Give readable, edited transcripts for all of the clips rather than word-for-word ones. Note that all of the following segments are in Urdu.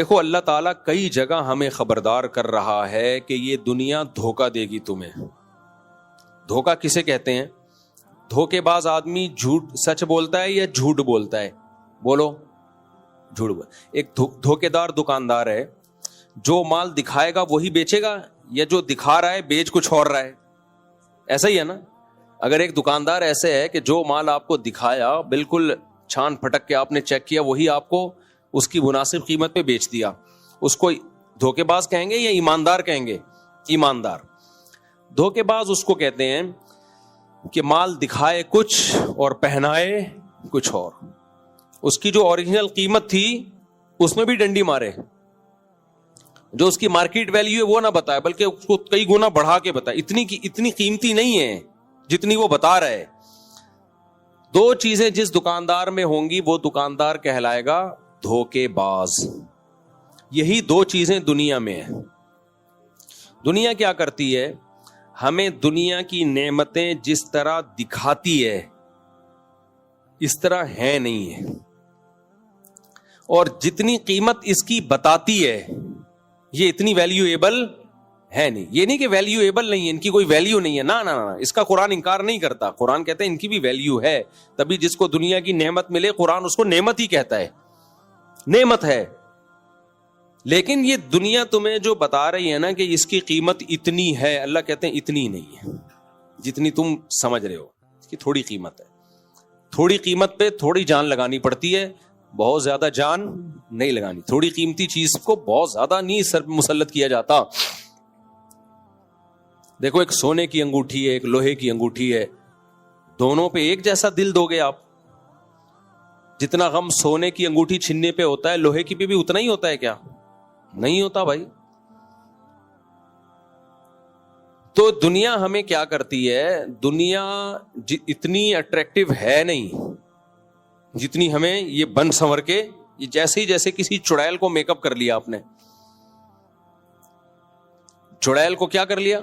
دیکھو اللہ تعالیٰ کئی جگہ ہمیں خبردار کر رہا ہے کہ یہ دنیا دھوکہ دے گی تمہیں. دھوکہ کسے کہتے ہیں؟ دھوکے باز آدمی جھوٹ سچ بولتا ہے یا جھوٹ بولتا ہے؟ بولو. جھوٹ بول. ایک دھوکے دار دکاندار ہے، جو مال دکھائے گا وہی بیچے گا، یا جو دکھا رہا ہے بیچ کچھ اور رہا ہے؟ ایسا ہی ہے نا. اگر ایک دکاندار ایسے ہے کہ جو مال آپ کو دکھایا بالکل چھان پھٹک کے آپ نے چیک کیا وہی آپ کو اس کی مناسب قیمت پہ بیچ دیا، اس کو دھوکے باز کہیں گے یا ایماندار کہیں گے؟ ایماندار. دھوکے باز اس کو کہتے ہیں کہ مال دکھائے کچھ اور پہنائے کچھ اور، اس کی جو اوریجنل قیمت تھی اس میں بھی ڈنڈی مارے، جو اس کی مارکیٹ ویلیو ہے وہ نہ بتائے بلکہ اس کو کئی گنا بڑھا کے بتائے. اتنی قیمتی نہیں ہے جتنی وہ بتا رہا ہے. دو چیزیں جس دکاندار میں ہوں گی وہ دکاندار کہلائے گا دھوکے باز. یہی دو چیزیں دنیا میں ہیں. دنیا کیا کرتی ہے؟ ہمیں دنیا کی نعمتیں جس طرح دکھاتی ہے اس طرح ہے نہیں ہے، اور جتنی قیمت اس کی بتاتی ہے یہ اتنی ویلیویبل ہے نہیں. یہ نہیں کہ ویلیویبل نہیں ہے، ان کی کوئی ویلیو نہیں ہے، نہ اس کا قرآن انکار نہیں کرتا. قرآن کہتا ہے ان کی بھی ویلیو ہے. تبھی جس کو دنیا کی نعمت ملے قرآن اس کو نعمت ہی کہتا ہے، نعمت ہے. لیکن یہ دنیا تمہیں جو بتا رہی ہے نا کہ اس کی قیمت اتنی ہے، اللہ کہتے ہیں اتنی نہیں ہے جتنی تم سمجھ رہے ہو. اس کی تھوڑی قیمت ہے. تھوڑی قیمت پہ تھوڑی جان لگانی پڑتی ہے، بہت زیادہ جان نہیں لگانی. تھوڑی قیمتی چیز کو بہت زیادہ نہیں سر مسلط کیا جاتا. دیکھو ایک سونے کی انگوٹھی ہے، ایک لوہے کی انگوٹھی ہے، دونوں پہ ایک جیسا دل دو گے آپ؟ جتنا غم سونے کی انگوٹھی چھننے پہ ہوتا ہے لوہے کی پہ بھی اتنا ہی ہوتا ہے کیا؟ نہیں ہوتا بھائی. تو دنیا ہمیں کیا کرتی ہے؟ دنیا اتنی اٹریکٹیو ہے نہیں جتنی ہمیں یہ بن سنور کے، جیسے کسی چڑیل کو میک اپ کر لیا آپ نے. چڑیل کو کیا کر لیا؟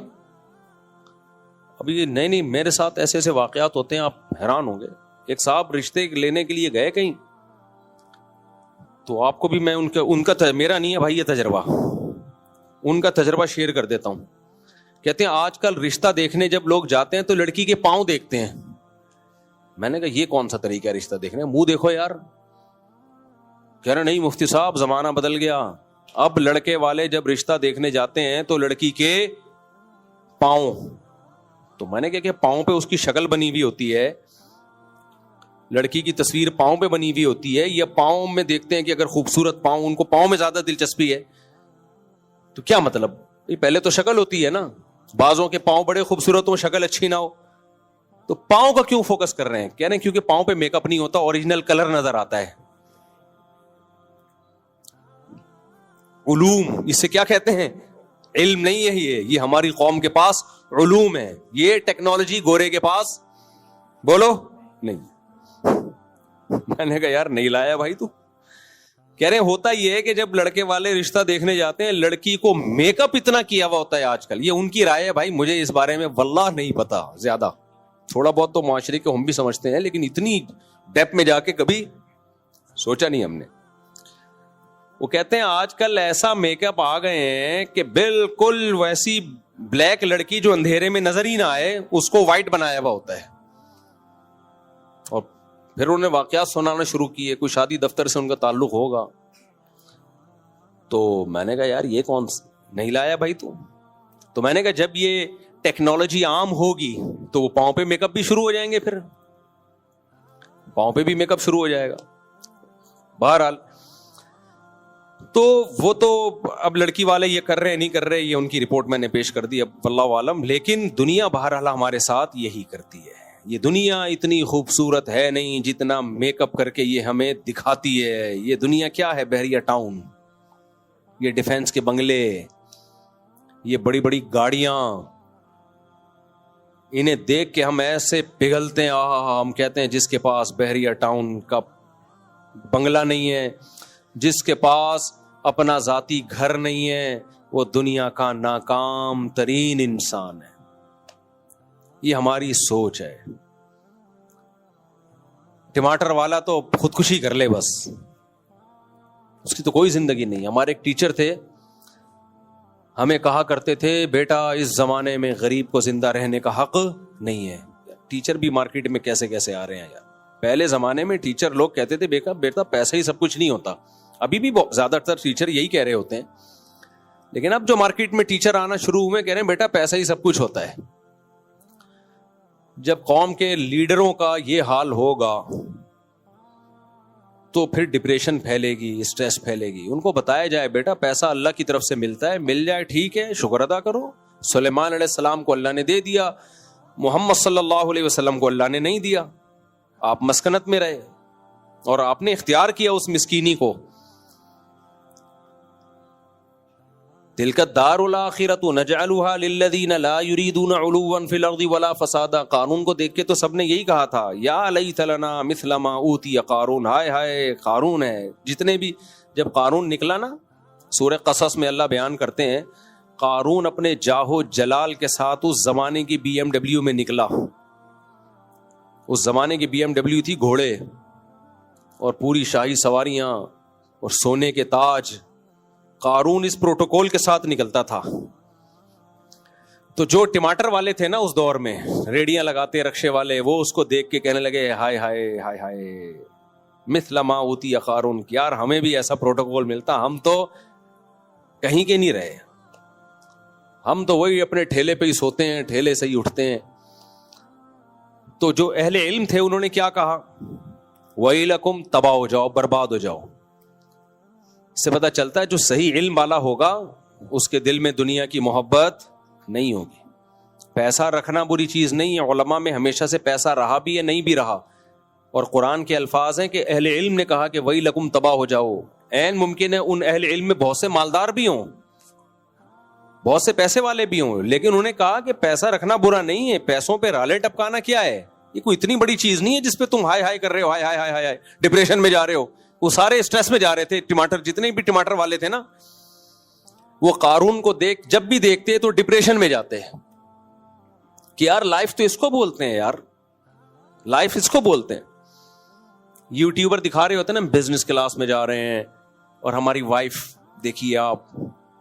ابھی نہیں میرے ساتھ ایسے ایسے واقعات ہوتے ہیں آپ حیران ہوں گے. ایک صاحب رشتے لینے کے لیے گئے کہیں، تو آپ کو بھی میں ان کا میرا نہیں ہے بھائی یہ تجربہ، ان کا تجربہ شیئر کر دیتا ہوں. کہتے ہیں آج کل رشتہ دیکھنے جب لوگ جاتے ہیں تو لڑکی کے پاؤں دیکھتے ہیں. میں نے کہا یہ کون سا طریقہ ہے رشتہ دیکھنے؟ منہ دیکھو یار. کہہ رہے نہیں مفتی صاحب زمانہ بدل گیا، اب لڑکے والے جب رشتہ دیکھنے جاتے ہیں تو لڑکی کے پاؤں. تو میں نے کہا کہ پاؤں پہ اس کی شکل بنی ہوئی ہوتی ہے، لڑکی کی تصویر پاؤں پہ بنی ہوئی ہوتی ہے، یا پاؤں میں دیکھتے ہیں کہ اگر خوبصورت پاؤں، ان کو پاؤں میں زیادہ دلچسپی ہے. تو کیا مطلب؟ پہلے تو شکل ہوتی ہے نا، بعضوں کے پاؤں بڑے خوبصورت ہو شکل اچھی نہ ہو. تو پاؤں کا کیوں فوکس کر رہے ہیں؟ کہہ رہے ہیں کیونکہ پاؤں پہ میک اپ نہیں ہوتا، اوریجنل کلر نظر آتا ہے. علوم اس سے کیا کہتے ہیں؟ علم نہیں ہے یہ ہماری قوم کے پاس علوم ہے. یہ ٹیکنالوجی گورے کے پاس بولو نہیں. میں نے کہا یار نہیں لایا بھائی تو. کہہ رہے ہیں ہوتا یہ ہے کہ جب لڑکے والے رشتہ دیکھنے جاتے ہیں لڑکی کو میک اپ اتنا کیا ہوا ہوتا ہے آج کل. یہ ان کی رائے ہے بھائی، مجھے اس بارے میں واللہ نہیں پتا زیادہ. تھوڑا بہت تو معاشرے کے ہم بھی سمجھتے ہیں لیکن اتنی ڈیپ میں جا کے کبھی سوچا نہیں ہم نے. وہ کہتے ہیں آج کل ایسا میک اپ آ گئے ہیں کہ بالکل ویسی بلیک لڑکی جو اندھیرے میں نظر ہی نہ آئے اس کو وائٹ بنایا ہوا ہوتا ہے. اور پھر انہوں نے واقعات سنانا شروع کیے، کوئی شادی دفتر سے ان کا تعلق ہوگا. تو میں نے کہا یار یہ کون نہیں لایا بھائی تو میں نے کہا جب یہ ٹیکنالوجی عام ہوگی تو وہ پاؤں پہ میک اپ بھی شروع ہو جائیں گے، پھر پاؤں پہ بھی میک اپ شروع ہو جائے گا. بہرحال تو وہ تو اب لڑکی والے یہ کر رہے نہیں کر رہے، یہ ان کی رپورٹ میں نے پیش کر دی، اب واللہ عالم. لیکن دنیا بہرحال ہمارے ساتھ یہی کرتی ہے. یہ دنیا اتنی خوبصورت ہے نہیں جتنا میک اپ کر کے یہ ہمیں دکھاتی ہے. یہ دنیا کیا ہے؟ بحریہ ٹاؤن، یہ ڈیفینس کے بنگلے، یہ بڑی بڑی گاڑیاں، انہیں دیکھ کے ہم ایسے پگھلتے ہیں. ہم کہتے ہیں جس کے پاس بحریہ ٹاؤن کا بنگلہ نہیں ہے، جس کے پاس اپنا ذاتی گھر نہیں ہے، وہ دنیا کا ناکام ترین انسان ہے. یہ ہماری سوچ ہے. ٹماٹر والا تو خودکشی کر لے بس، اس کی تو کوئی زندگی نہیں. ہمارے ایک ٹیچر تھے, ہمیں کہا کرتے تھے بیٹا اس زمانے میں غریب کو زندہ رہنے کا حق نہیں ہے. ٹیچر بھی مارکیٹ میں کیسے کیسے آ رہے ہیں یار. پہلے زمانے میں ٹیچر لوگ کہتے تھے بیٹا پیسہ ہی سب کچھ نہیں ہوتا. ابھی بھی زیادہ تر ٹیچر یہی کہہ رہے ہوتے ہیں, لیکن اب جو مارکیٹ میں ٹیچر آنا شروع ہوئے کہہ رہے ہیں بیٹا پیسہ ہی سب کچھ ہوتا ہے. جب قوم کے لیڈروں کا یہ حال ہوگا تو پھر ڈپریشن پھیلے گی, اسٹریس پھیلے گی. ان کو بتایا جائے بیٹا پیسہ اللہ کی طرف سے ملتا ہے, مل جائے ٹھیک ہے, شکر ادا کرو. سلیمان علیہ السلام کو اللہ نے دے دیا, محمد صلی اللہ علیہ وسلم کو اللہ نے نہیں دیا. آپ مسکنت میں رہے اور آپ نے اختیار کیا اس مسکینی کو. تلک الدار الاخرۃ نجعلها للذین لا یریدون علوا فی الارض ولا فسادا. قارون کو دیکھ کے تو سب نے یہی کہا تھا یا لیت لنا مثل ما اوتی قارون. ہائے ہائے قارون ہے. جتنے بھی جب قارون نکلا نا, سورہ قصص میں اللہ بیان کرتے ہیں قارون اپنے جاہو جلال کے ساتھ اس زمانے کی بی ایم ڈبلیو میں نکلا. اس زمانے کی بی ایم ڈبلیو تھی گھوڑے اور پوری شاہی سواریاں اور سونے کے تاج. قارون اس پروٹوکول کے ساتھ نکلتا تھا. تو جو ٹماٹر والے تھے نا اس دور میں, ریڑیاں لگاتے رکشے والے, وہ اس کو دیکھ کے کہنے لگے ہائے ہائے ہائے ہائے مثل ما اوتی قارون. یار ہمیں بھی ایسا پروٹوکول ملتا, ہم تو کہیں کے نہیں رہے, ہم تو وہی اپنے ٹھیلے پہ ہی سوتے ہیں, ٹھیلے سے ہی اٹھتے ہیں. تو جو اہل علم تھے انہوں نے کیا کہا, ویلکم تباہ ہو جاؤ, برباد ہو جاؤ. اس سے پتہ چلتا ہے جو صحیح علم والا ہوگا اس کے دل میں دنیا کی محبت نہیں ہوگی. پیسہ رکھنا بری چیز نہیں ہے, علماء میں ہمیشہ سے پیسہ رہا بھی ہے, نہیں بھی رہا. اور قرآن کے الفاظ ہیں کہ اہل علم نے کہا کہ ویلکم تباہ ہو جاؤ. عین ممکن ہے ان اہل علم میں بہت سے مالدار بھی ہوں, بہت سے پیسے والے بھی ہوں, لیکن انہوں نے کہا کہ پیسہ رکھنا برا نہیں ہے. پیسوں پہ رالے ٹپکانا کیا ہے, یہ کوئی اتنی بڑی چیز نہیں ہے جس پہ تم ہائے ہائے کر رہے ہو, ہائے ہائے ہائے ہائے ڈپریشن میں جا رہے ہو. وہ سارے اسٹریس میں جا رہے تھے. ٹماٹر جتنے بھی ٹماٹر والے تھے نا, وہ قارون کو جب بھی دیکھتے تو ڈپریشن میں جاتے کہ یار لائف تو اس کو بولتے ہیں, یار لائف اس کو بولتے ہیں. یوٹیوبر دکھا رہے ہوتے ہیں نا بزنس کلاس میں جا رہے ہیں, اور ہماری وائف دیکھیے آپ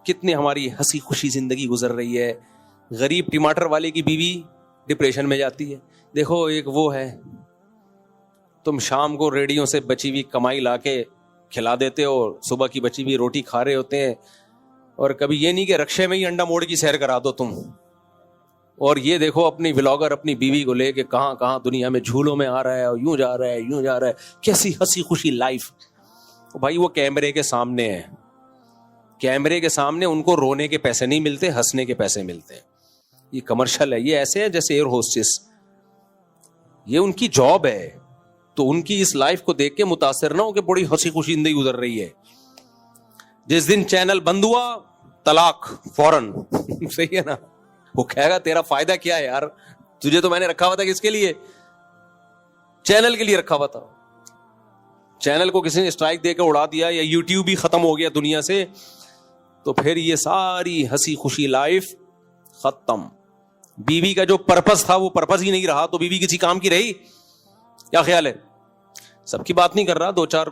کتنی ہماری ہنسی خوشی زندگی گزر رہی ہے. غریب ٹماٹر والے کی بیوی ڈپریشن میں جاتی ہے. دیکھو ایک وہ ہے, تم شام کو ریڑیوں سے بچی ہوئی کمائی لا کے کھلا دیتے ہو, صبح کی بچی ہوئی روٹی کھا رہے ہوتے ہیں, اور کبھی یہ نہیں کہ رکشے میں ہی انڈا موڑ کی سیر کرا دو تم. اور یہ دیکھو اپنی ولاگر اپنی بیوی کو لے کے کہاں کہاں دنیا میں جھولوں میں آ رہا ہے, اور یوں جا رہا ہے یوں جا رہا ہے. کیسی ہنسی خوشی لائف. بھائی وہ کیمرے کے سامنے ہے, کیمرے کے سامنے ان کو رونے کے پیسے نہیں ملتے, ہنسنے کے پیسے ملتے ہیں. یہ کمرشل ہے. یہ ایسے ہے جیسے ایئر ہوسٹس, یہ ان کی جاب ہے. تو ان کی اس لائف کو دیکھ کے متاثر نہ ہو کہ بڑی ہنسی خوشی زندگی گزر رہی ہے. جس دن چینل بند ہوا طلاق فوراً. صحیح ہے نا. وہ کہے گا تیرا فائدہ کیا ہے یار, تجھے تو میں نے رکھا ہوا تھا کس کے لیے, چینل کے لیے رکھا ہوا تھا. چینل کو کسی نے اسٹرائک دے کے اڑا دیا, یا یوٹیوب ہی ختم ہو گیا دنیا سے, تو پھر یہ ساری ہنسی خوشی لائف ختم. بیوی کا جو پرپس تھا وہ پرپس ہی نہیں رہا, تو بیوی کسی کام کی رہی. کیا خیال ہے؟ سب کی بات نہیں کر رہا, 2-4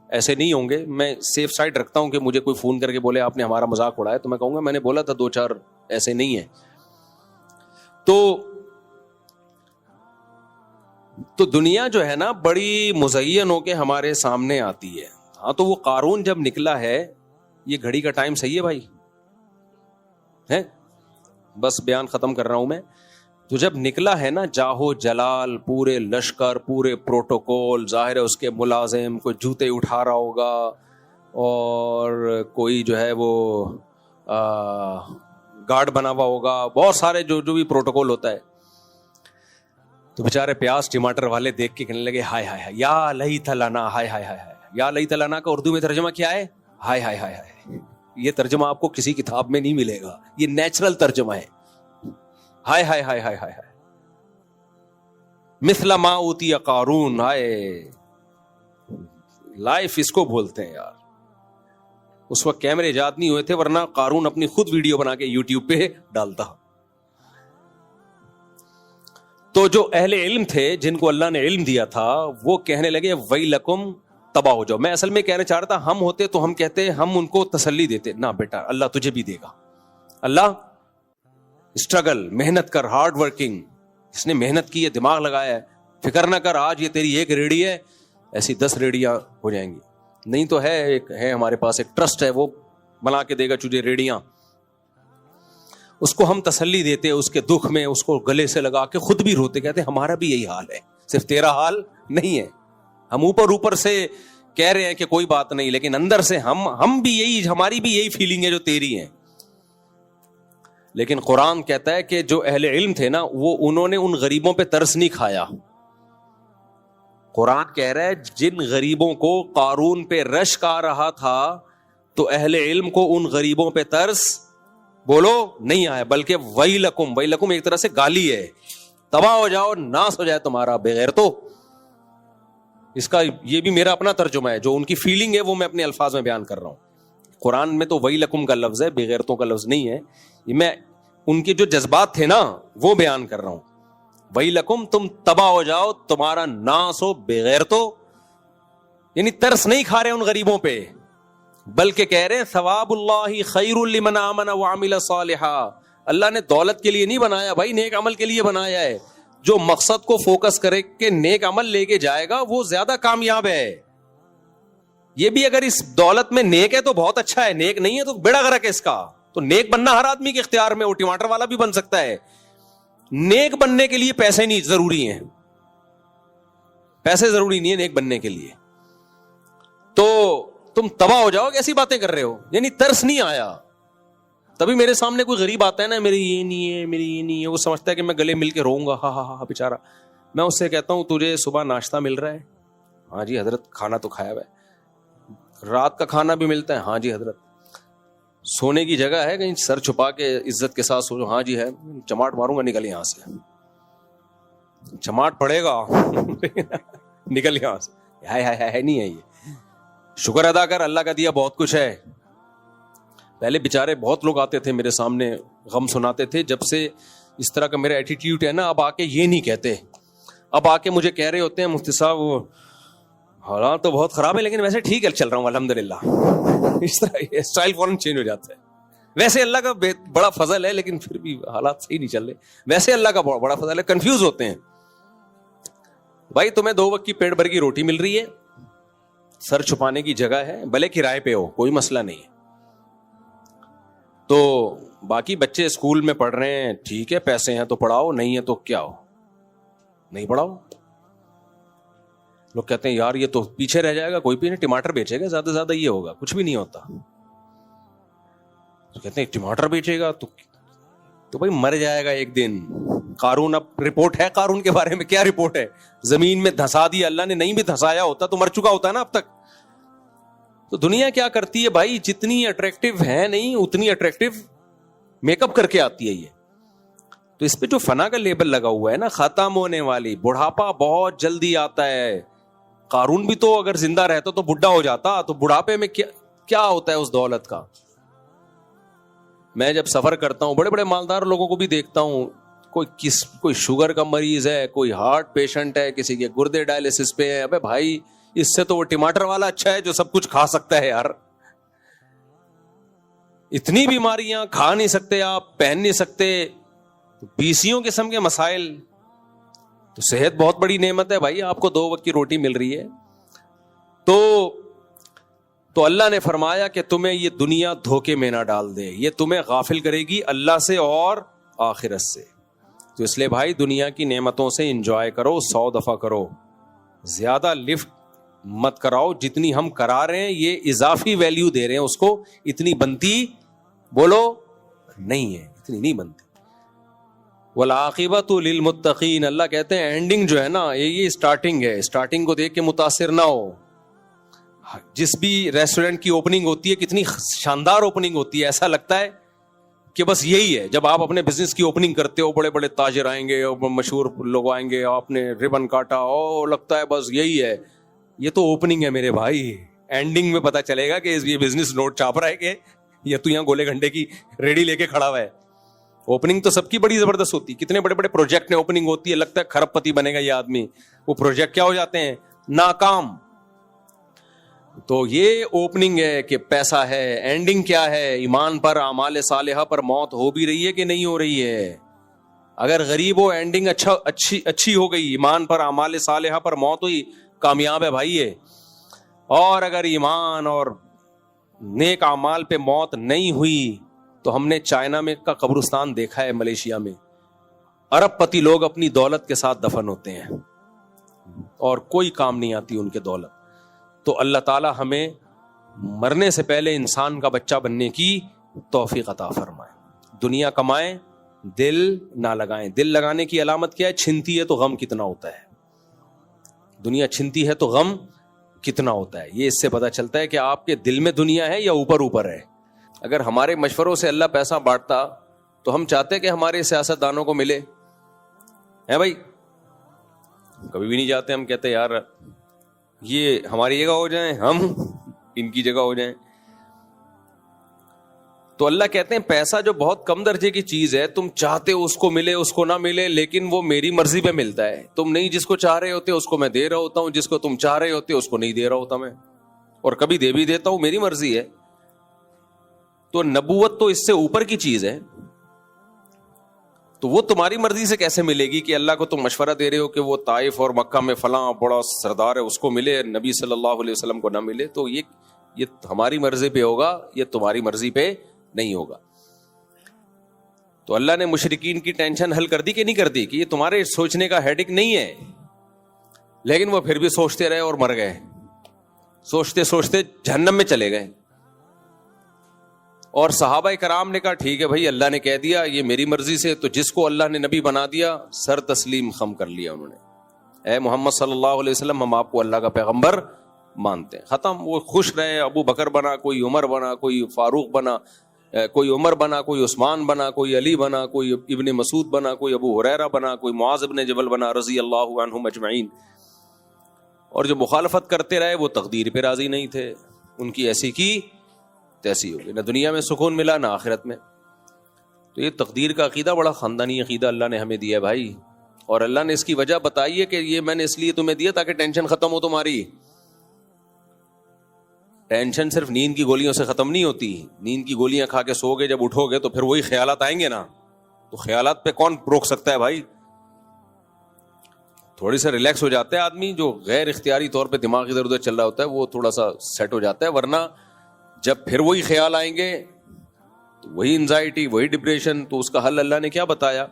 ایسے نہیں ہوں گے. میں سیف سائڈ رکھتا ہوں کہ مجھے کوئی فون کر کے بولے آپ نے ہمارا مذاق اڑایا, تو میں کہوں گا میں نے بولا تھا 2-4 ایسے نہیں ہیں. تو دنیا جو ہے نا بڑی مزین ہو کے ہمارے سامنے آتی ہے. ہاں تو وہ قارون جب نکلا ہے, یہ گھڑی کا ٹائم صحیح ہے بھائی, ہے بس بیان ختم کر رہا ہوں میں. تو جب نکلا ہے نا جاہو جلال, پورے لشکر, پورے پروٹوکول, ظاہر ہے اس کے ملازم کوئی جوتے اٹھا رہا ہوگا, اور کوئی جو ہے وہ گارڈ بنا ہوا ہوگا, بہت سارے جو بھی پروٹوکول ہوتا ہے. تو بیچارے پیاز ٹماٹر والے دیکھ کے کہنے لگے ہائے ہائے یا لیت لنا, ہائے ہائے ہائے. یا لیت لنا کا اردو میں ترجمہ کیا ہے؟ ہائے ہائے ہائے ہائے. یہ ترجمہ آپ کو کسی کتاب میں نہیں ملے گا, یہ نیچرل ترجمہ ہے. ہائے ہائے ہائے ہائے ہائے ہائے مثل ما اوتی قارون. ہائے لائف اس کو بولتے ہیں یار. اس وقت کیمرے ایجاد نہیں ہوئے تھے, ورنہ قارون اپنی خود ویڈیو بنا کے یوٹیوب پہ ڈالتا. تو جو اہل علم تھے جن کو اللہ نے علم دیا تھا, وہ کہنے لگے ویلکم تباہ ہو جاؤ. میں اصل میں کہنا چاہ رہا تھا, ہم ہوتے تو ہم کہتے ہم ان کو تسلی دیتے, نہ بیٹا اللہ تجھے بھی دے گا, اللہ اسٹرگل, محنت کر, ہارڈ ورکنگ, اس نے محنت کی ہے, دماغ لگایا ہے, فکر نہ کر, آج یہ تیری ایک ریڑھی ہے ایسی 10 ریڑیاں ہو جائیں گی. نہیں تو ہے ہمارے پاس ایک ٹرسٹ ہے, وہ بنا کے دے گا تجھے ریڑیاں. اس کو ہم تسلی دیتے, اس کے دکھ میں اس کو گلے سے لگا کے خود بھی روتے, کہتے ہمارا بھی یہی حال ہے, صرف تیرا حال نہیں ہے. ہم اوپر سے کہہ رہے ہیں کہ کوئی بات نہیں, لیکن اندر سے ہم بھی یہی, ہماری بھی یہی فیلنگ ہے جو تیری ہے. لیکن قرآن کہتا ہے کہ جو اہل علم تھے نا, انہوں نے ان غریبوں پہ ترس نہیں کھایا. قرآن کہہ رہا ہے جن غریبوں کو قارون پہ رشک آ رہا تھا تو اہل علم کو ان غریبوں پہ ترس بولو نہیں آیا, بلکہ ویلکم ایک طرح سے گالی ہے, تباہ ہو جاؤ, ناس ہو جائے تمہارا بغیرتو. اس کا یہ بھی میرا اپنا ترجمہ ہے, جو ان کی فیلنگ ہے وہ میں اپنے الفاظ میں بیان کر رہا ہوں. قرآن میں تو ویلکم کا لفظ ہے, بغیرتوں کا لفظ نہیں ہے. یہ میں ان کے جو جذبات تھے نا وہ بیان کر رہا ہوں. ویلکم, تم تباہ ہو جاؤ, تمہارا ناس ہو بغیرتو, یعنی ترس نہیں کھا رہے ان غریبوں پہ, بلکہ کہہ رہے ثواب اللہ خیر لمن آمن وعمل صالحا. اللہ نے دولت کے لیے نہیں بنایا بھائی, نیک عمل کے لیے بنایا ہے. جو مقصد کو فوکس کرے کہ نیک عمل لے کے جائے گا وہ زیادہ کامیاب ہے. یہ بھی اگر اس دولت میں نیک ہے تو بہت اچھا ہے, نیک نہیں ہے تو بیڑا غرق ہے اس کا. تو نیک بننا ہر آدمی کے اختیار میں, وہ ٹماٹر والا بھی بن سکتا ہے. نیک بننے کے لیے پیسے نہیں ضروری ہیں, پیسے ضروری نہیں ہے نیک بننے کے لیے. تو تم تباہ ہو جاؤ, کیسی باتیں کر رہے ہو, یعنی ترس نہیں آیا. تبھی میرے سامنے کوئی غریب آتا ہے نا, میری یہ نہیں ہے, میری یہ نہیں ہے, وہ سمجھتا ہے کہ میں گلے مل کے روؤں گا, ہاں ہاں ہاں بیچارہ. میں اس سے کہتا ہوں تجھے صبح ناشتہ مل رہا ہے؟ ہاں جی حضرت. کھانا تو کھایا ہوا ہے. رات کا کھانا بھی ملتا ہے؟ ہاں جی حضرت. سونے کی جگہ ہے کہیں سر چھپا کے عزت کے ساتھ سو؟ ہاں جی ہے. چماٹ ماروں گا, نکل یہاں سے. چماٹ پڑے گا نکل یہاں سے. ہے نہیں ہے. یہ شکر ادا کر, اللہ کا دیا بہت کچھ ہے. پہلے بیچارے بہت لوگ آتے تھے میرے سامنے, غم سناتے تھے. جب سے اس طرح کا میرا ایٹیٹیوڈ ہے نا, اب آ کے یہ نہیں کہتے, اب آ کے مجھے کہہ رہے ہوتے ہیں مفتی صاحب حالات تو بہت خراب ہے لیکن ویسے ٹھیک ہے, چل رہا ہوں الحمدللہ. اس طرح اسٹائل فوراً چینج ہو جاتا ہے. ویسے اللہ کا بڑا فضل ہے لیکن پھر بھی حالات صحیح نہیں چل رہے. ویسے اللہ کا بڑا فضل ہے, کنفیوز ہوتے ہیں. بھائی تمہیں 2 وقت کی پیٹ بھر کی روٹی مل رہی ہے, سر چھپانے کی جگہ ہے, بھلے کرائے پہ ہو کوئی مسئلہ نہیں ہے. تو باقی بچے اسکول میں پڑھ رہے ہیں, ٹھیک ہے, پیسے ہیں تو پڑھاؤ, نہیں ہے تو کیا ہو, نہیں پڑھاؤ. لوگ کہتے ہیں یار یہ تو پیچھے رہ جائے گا, کوئی بھی نہیں, ٹماٹر بیچے گا, زیادہ سے زیادہ یہ ہوگا, کچھ بھی نہیں ہوتا. تو کہتے ہیں ٹماٹر بیچے گا تو بھائی مر جائے گا ایک دن. قارون, اب رپورٹ ہے قارون کے بارے میں, کیا رپورٹ ہے؟ زمین میں دھسا دیا اللہ نے, نہیں بھی دھسایا ہوتا تو مر چکا ہوتا ہے نا اب تک. تو دنیا کیا کرتی ہے بھائی, جتنی اٹریکٹیو ہے نہیں اتنی اٹریکٹیو میک اپ کر کے آتی ہے یہ. تو اس پہ جو فنا کا لیبل لگا ہوا ہے نا, ختم ہونے والی, بڑھاپا بہت جلدی آتا ہے. قارون بھی تو اگر زندہ رہتا تو بڈھا ہو جاتا, تو بڑھاپے میں کیا ہوتا ہے اس دولت کا. میں جب سفر کرتا ہوں بڑے بڑے مالدار لوگوں کو بھی دیکھتا ہوں, کوئی شوگر کا مریض ہے, کوئی ہارٹ پیشنٹ ہے, کسی کے گردے ڈائلسس پہ ہے. ابے بھائی اس سے تو وہ ٹماٹر والا اچھا ہے جو سب کچھ کھا سکتا ہے یار. اتنی بیماریاں, کھا نہیں سکتے آپ, پہن نہیں سکتے, 20 قسم کے مسائل. تو صحت بہت بڑی نعمت ہے بھائی, آپ کو 2 وقت کی روٹی مل رہی ہے. تو اللہ نے فرمایا کہ تمہیں یہ دنیا دھوکے میں نہ ڈال دے, یہ تمہیں غافل کرے گی اللہ سے اور آخرت سے. تو اس لیے بھائی دنیا کی نعمتوں سے انجوائے کرو, 100 دفعہ کرو, زیادہ لفٹ مت کراؤ. جتنی ہم کرا رہے ہیں یہ اضافی ویلیو دے رہے ہیں اس کو, اتنی بنتی بولو نہیں ہے, اتنی نہیں بنتی. والعاقبۃ للمتقین, اللہ کہتے ہیں اینڈنگ جو ہے نا یہ اسٹارٹنگ ہے, اسٹارٹنگ کو دیکھ کے متاثر نہ ہو. جس بھی ریسٹورینٹ کی اوپننگ ہوتی ہے کتنی شاندار اوپننگ ہوتی ہے, ایسا لگتا ہے کہ بس یہی ہے. جب آپ اپنے بزنس کی اوپننگ کرتے ہو, بڑے بڑے تاجر آئیں گے, مشہور لوگ آئیں گے, آپ نے ربن کاٹا, لگتا ہے بس یہی ہے. یہ تو اوپننگ ہے میرے بھائی, اینڈنگ میں پتا چلے گا کہ یہ بزنس نوٹ چاپ رہا ہے کہ یا تو یہاں گولے گھنٹے کی ریڈی لے کے کھڑا ہوا ہے. اوپننگ تو سب کی بڑی زبردست ہوتی ہے, کتنے بڑے بڑے پروجیکٹ میں اوپننگ ہوتی ہے, لگتا ہے کھرب پتی بنے گا یہ آدمی, وہ پروجیکٹ کیا ہو جاتے ہیں, ناکام. تو یہ اوپننگ ہے کہ پیسہ ہے. اینڈنگ کیا ہے؟ ایمان پر اعمال صالحہ پر موت ہو بھی رہی ہے کہ نہیں ہو رہی ہے؟ اگر غریب ہو اینڈنگ اچھی ہو گئی, ایمان پر اعمال صالحہ پر موت ہوئی, کامیاب ہے بھائی یہ. اور اگر ایمان اور نیک اعمال پہ موت نہیں ہوئی تو ہم نے چائنا میں کا قبرستان دیکھا ہے, ملیشیا میں ارب پتی لوگ اپنی دولت کے ساتھ دفن ہوتے ہیں اور کوئی کام نہیں آتی ان کے دولت. تو اللہ تعالی ہمیں مرنے سے پہلے انسان کا بچہ بننے کی توفیق عطا فرمائے. دنیا کمائیں, دل نہ لگائیں. دل لگانے کی علامت کیا ہے؟ چھنتی ہے تو غم کتنا ہوتا ہے. دنیا چھنتی ہے تو غم کتنا ہوتا ہے. یہ اس سے پتہ چلتا ہے کہ آپ کے دل میں دنیا ہے یا اوپر ہے. اگر ہمارے مشوروں سے اللہ پیسہ بانٹتا تو ہم چاہتے کہ ہمارے سیاست دانوں کو ملے ہے بھائی؟ کبھی بھی نہیں جاتے. ہم کہتے یار یہ ہماری جگہ ہو جائیں, ہم ان کی جگہ ہو جائیں. تو اللہ کہتے ہیں پیسہ جو بہت کم درجے کی چیز ہے, تم چاہتے ہو اس کو ملے اس کو نہ ملے, لیکن وہ میری مرضی پہ ملتا ہے. تم نہیں جس کو چاہ رہے ہوتے اس کو میں دے رہا ہوتا ہوں, جس کو تم چاہ رہے ہوتے اس کو نہیں دے رہا ہوتا میں, اور کبھی دے بھی دیتا ہوں, میری مرضی ہے. تو نبوت تو اس سے اوپر کی چیز ہے. تو وہ تمہاری مرضی سے کیسے ملے گی کہ اللہ کو تم مشورہ دے رہے ہو کہ وہ طائف اور مکہ میں فلاں بڑا سردار ہے اس کو ملے, نبی صلی اللہ علیہ وسلم کو نہ ملے؟ تو یہ ہماری مرضی پہ ہوگا, یہ تمہاری مرضی پہ نہیں ہوگا. تو اللہ نے مشرکین کی ٹینشن حل کر دی کہ نہیں کر دی, کہ یہ تمہارے سوچنے کا ہیڈک نہیں ہے, لیکن وہ پھر بھی سوچتے رہے اور مر گئے, سوچتے سوچتے جہنم میں چلے گئے. اور صحابہ کرام نے کہا ٹھیک ہے بھائی, اللہ نے کہہ دیا یہ میری مرضی سے, تو جس کو اللہ نے نبی بنا دیا سر تسلیم خم کر لیا انہوں نے. اے محمد صلی اللہ علیہ وسلم, ہم آپ کو اللہ کا پیغمبر مانتے ہیں, ختم. وہ خوش رہے, ابو بکر بنا, کوئی عمر بنا, کوئی فاروق بنا, کوئی عمر بنا, کوئی عثمان بنا, کوئی علی بنا, کوئی ابن مسعود بنا, کوئی ابو ہریرہ بنا, کوئی معاذ بن جبل بنا رضی اللہ عنہم اجمعین. اور جو مخالفت کرتے رہے وہ تقدیر پہ راضی نہیں تھے, ان کی ایسی کی تیسی ہوگی, نہ دنیا میں سکون ملا نہ آخرت میں. تو یہ تقدیر کا عقیدہ بڑا خاندانی عقیدہ اللہ نے ہمیں دیا بھائی, اور اللہ نے اس کی وجہ بتائی ہے کہ یہ میں نے اس لیے تمہیں دیا تاکہ ٹینشن ختم ہو تمہاری. ٹینشن صرف نیند کی گولیوں سے ختم نہیں ہوتی. نیند کی گولیاں کھا کے سو گے, جب اٹھو گے تو پھر وہی خیالات آئیں گے نا, تو خیالات پہ کون روک سکتا ہے بھائی؟ تھوڑی سا ریلیکس ہو جاتا ہے آدمی, جو غیر اختیاری طور پہ دماغ ادھر ادھر چل رہا ہوتا ہے وہ تھوڑا سا سیٹ ہو جاتا ہے, ورنہ جب پھر وہی خیال آئیں گے تو وہی انزائٹی, وہی ڈپریشن. تو اس کا حل اللہ نے کیا بتایا؟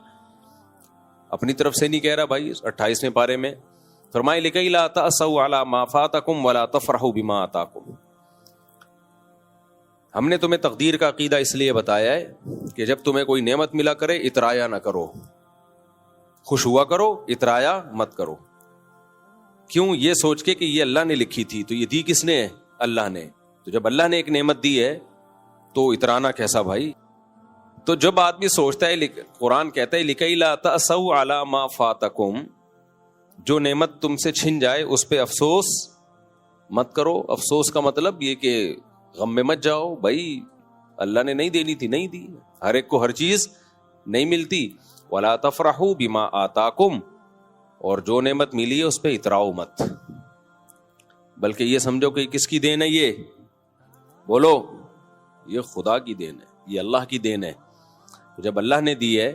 اپنی طرف سے نہیں کہہ رہا بھائی, 28ویں پارے میں فرمائے لِكَيْ لَا تَأْسَوْا عَلَى مَا فَاتَكُمْ وَلَا تَفْرَحُوا بِمَا آتَاكُمْ. ہم نے تمہیں تقدیر کا عقیدہ اس لیے بتایا ہے کہ جب تمہیں کوئی نعمت ملا کرے اترایا نہ کرو, خوش ہوا کرو, اترایا مت کرو. کیوں؟ یہ سوچ کے کہ یہ اللہ نے لکھی تھی, تو یہ دی کس نے؟ اللہ نے. تو جب اللہ نے ایک نعمت دی ہے تو اترانا کیسا بھائی؟ تو جب آدمی سوچتا ہے, قرآن کہتا ہے لِكَيْ لَا تَأْسَوْا عَلَى مَا فَاتَكُمْ, جو نعمت تم سے چھن جائے اس پہ افسوس مت کرو. افسوس کا مطلب یہ کہ غم میں مت جاؤ بھائی, اللہ نے نہیں دینی تھی نہیں دی, ہر ایک کو ہر چیز نہیں ملتی. وَلَا تَفْرَحُوا بِمَا آتَاكُمْ, اور جو نعمت ملی ہے اس پہ اتراؤ مت, بلکہ یہ سمجھو کہ کس کی دین ہے یہ؟ بولو, یہ خدا کی دین ہے, یہ اللہ کی دین ہے. جب اللہ نے دی ہے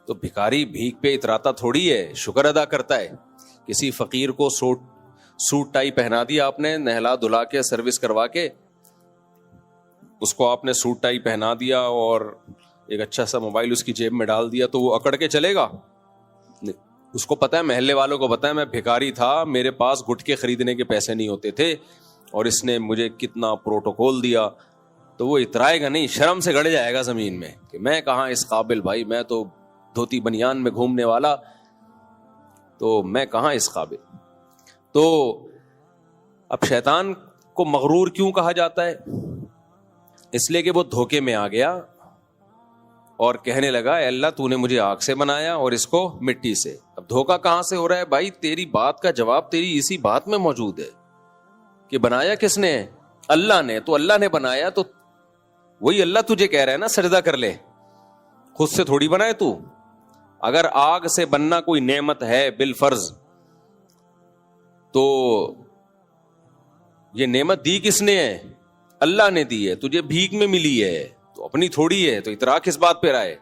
تو بھکاری بھیک پہ اتراتا تھوڑی ہے, شکر ادا کرتا ہے. کسی فقیر کو سوٹ ٹائی پہنا دیا آپ نے, نہلا دھلا کے سروس کروا کے, اس کو آپ نے سوٹ ٹائی پہنا دیا اور ایک اچھا سا موبائل اس کی جیب میں ڈال دیا, تو وہ اکڑ کے چلے گا؟ اس کو پتا ہے, محلے والوں کو پتا ہے میں بھکاری تھا, میرے پاس گٹکے خریدنے کے پیسے نہیں ہوتے تھے, اور اس نے مجھے کتنا پروٹوکول دیا. تو وہ اترائے گا نہیں, شرم سے گڑ جائے گا زمین میں کہ میں کہاں اس قابل بھائی, میں تو دھوتی بنیان میں گھومنے والا, تو میں کہاں اس قابل. تو اب شیطان کو مغرور کیوں کہا جاتا ہے؟ اس لیے کہ وہ دھوکے میں آ گیا اور کہنے لگا اے اللہ تو نے مجھے آگ سے بنایا اور اس کو مٹی سے. اب دھوکا کہاں سے ہو رہا ہے بھائی؟ تیری بات کا جواب تیری اسی بات میں موجود ہے کہ بنایا کس نے؟ اللہ نے. تو اللہ نے بنایا تو وہی اللہ تجھے کہہ رہا ہے نا سجدہ کر لے, خود سے تھوڑی بنائے تو. اگر آگ سے بننا کوئی نعمت ہے بالفرض, تو یہ نعمت دی کس نے ہے؟ اللہ نے دی ہے، تجھے بھیک میں ملی ہے، تو اپنی تھوڑی ہے، تو اتراک کس بات پہ رہا ہے؟